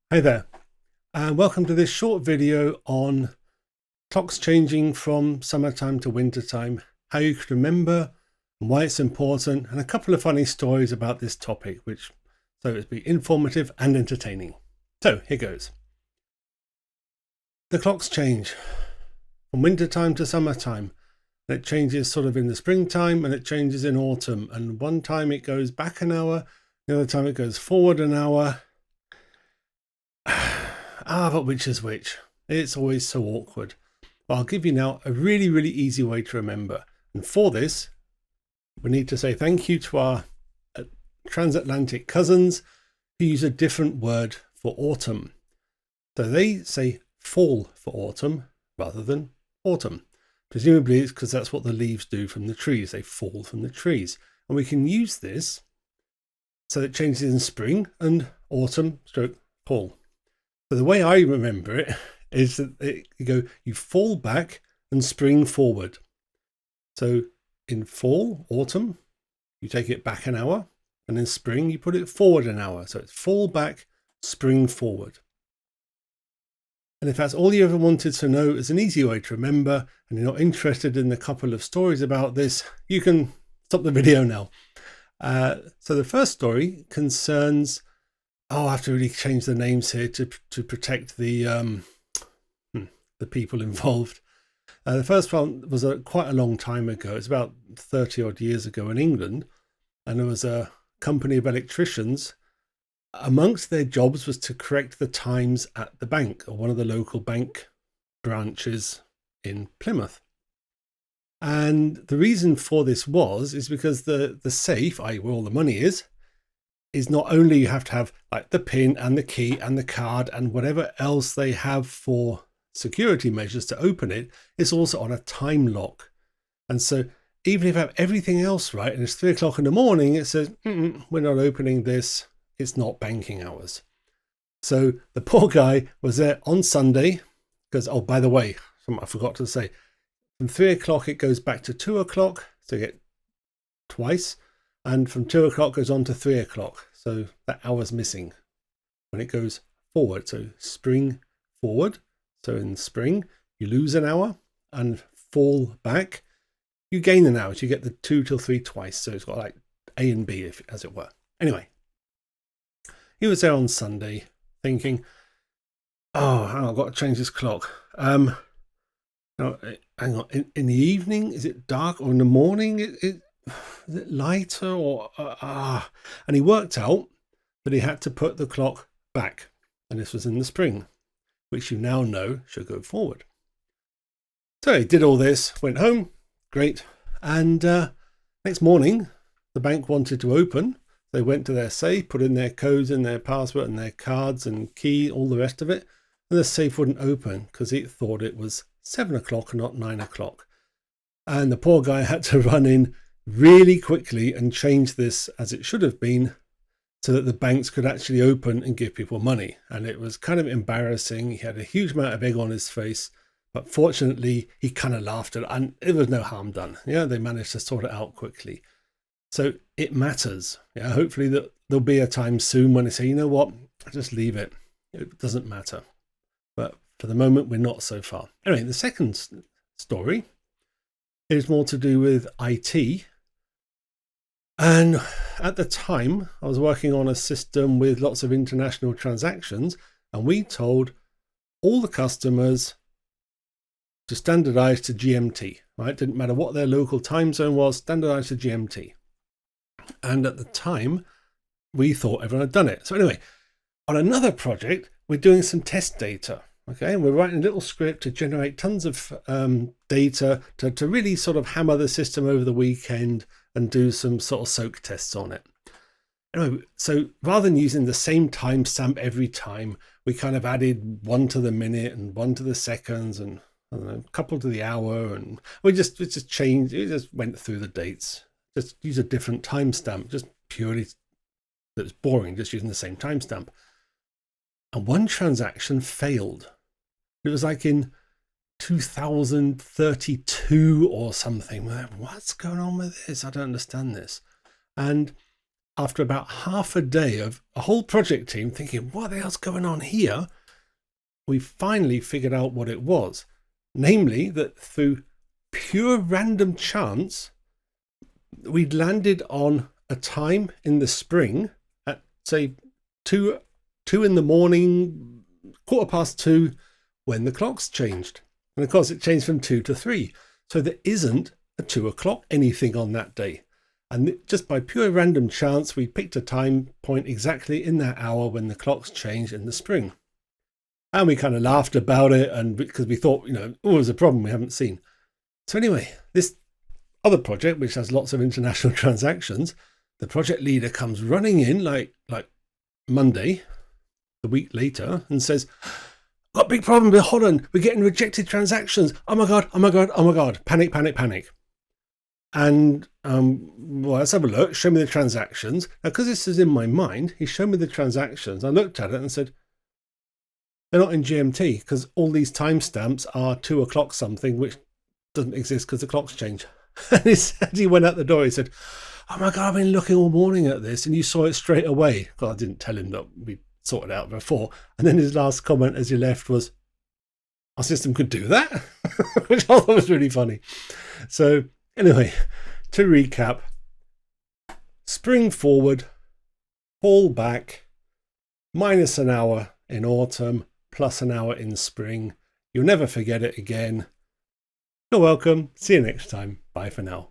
Hey there, and welcome to this short video on clocks changing from summertime to wintertime, how you can remember and why it's important, and a couple of funny stories about this topic, so it'll be informative and entertaining. So here goes. The clocks change from wintertime to summertime. It changes sort of in the springtime and it changes in autumn. And one time it goes back an hour, the other time it goes forward an hour. But which is which? It's always so awkward. Well, I'll give you now a really, really easy way to remember. And for this, we need to say thank you to our transatlantic cousins who use a different word for autumn. So they say fall for autumn rather than autumn. Presumably it's because that's what the leaves do from the trees. They fall from the trees. And we can use this so it changes in spring and autumn stroke fall. So the way I remember it is that you fall back and spring forward. So in fall, autumn, you take it back an hour, and in spring, you put it forward an hour. So it's fall back, spring forward. And if that's all you ever wanted to know as an easy way to remember, and you're not interested in a couple of stories about this, you can stop the video now. So the first story concerns, I have to really change the names here to protect the people involved. The first one was quite a long time ago. It's about 30 odd years ago in England. And there was a company of electricians. Amongst their jobs was to correct the times at the bank, or one of the local bank branches in Plymouth. And the reason for this is because the safe, i.e. where all the money is not only you have to have like the pin and the key and the card and whatever else they have for security measures to open it, it's also on a time lock. And so even if you have everything else right and it's 3 o'clock in the morning, it says, we're not opening this. It's not banking hours. So the poor guy was there on Sunday because, by the way, something I forgot to say, from 3 o'clock, it goes back to 2 o'clock. So you get twice. And from 2 o'clock goes on to 3 o'clock. So that hour's missing when it goes forward. So spring forward. So in spring, you lose an hour, and fall back, you gain an hour. So you get the 2 till 3 twice. So it's got like A and B, as it were. Anyway, he was there on Sunday thinking, I've got to change this clock. Now, hang on, in the evening, is it dark, or in the morning, is it lighter, or and he worked out that he had to put the clock back, and this was in the spring, which you now know should go forward. So he did all this, went home, great, and next morning the bank wanted to open. They went to their safe, put in their codes and their password and their cards and key, all the rest of it, and the safe wouldn't open because it thought it was 7 o'clock and not 9 o'clock. And the poor guy had to run in really quickly and change this as it should have been so that the banks could actually open and give people money. And it was kind of embarrassing. He had a huge amount of egg on his face, but fortunately he kind of laughed at it and it was no harm done. They managed to sort it out quickly. So it matters. Hopefully that there'll be a time soon when they say, you know what, just leave it. It doesn't matter. But for the moment, we're not so far. Anyway, the second story is more to do with IT. And at the time, I was working on a system with lots of international transactions, and we told all the customers to standardize to GMT, right? Didn't matter what their local time zone was, standardize to GMT. And at the time, we thought everyone had done it. So anyway, on another project, we're doing some test data. Okay, and we're writing a little script to generate tons of data to really sort of hammer the system over the weekend and do some sort of soak tests on it. Anyway, so rather than using the same timestamp every time, we kind of added 1 to the minute and 1 to the seconds and a couple to the hour, and we just changed. We just went through the dates. Just use a different timestamp. Just purely, that's boring. Just using the same timestamp. And one transaction failed. It was like in 2032 or something. What's going on with this? I don't understand this. And after about half a day of a whole project team thinking, what the hell's going on here? We finally figured out what it was. Namely, that through pure random chance, we'd landed on a time in the spring at, say, 2 in the morning, 2:15, when the clocks changed. And of course, it changed from 2 to 3. So there isn't a 2 o'clock anything on that day. And just by pure random chance, we picked a time point exactly in that hour when the clocks changed in the spring. And we kind of laughed about it, and because we thought, oh, there's a problem we haven't seen. So anyway, this other project, which has lots of international transactions, the project leader comes running in like Monday, the week later, and says, got a big problem with Holland. We're getting rejected transactions. Oh my God, oh my God, oh my God. Panic, panic, panic. And well, let's have a look. Show me the transactions. Now, because this is in my mind, he showed me the transactions. I looked at it and said, they're not in GMT because all these timestamps are 2 o'clock something, which doesn't exist because the clocks change. And he said, he went out the door. He said, oh my God, I've been looking all morning at this and you saw it straight away. Well, I didn't tell him that we sorted it out before. And then his last comment as he left was, our system could do that, which I thought was really funny. So anyway, to recap, spring forward, fall back, minus an hour in autumn, plus an hour in spring. You'll never forget it again. You're welcome. See you next time. Bye for now.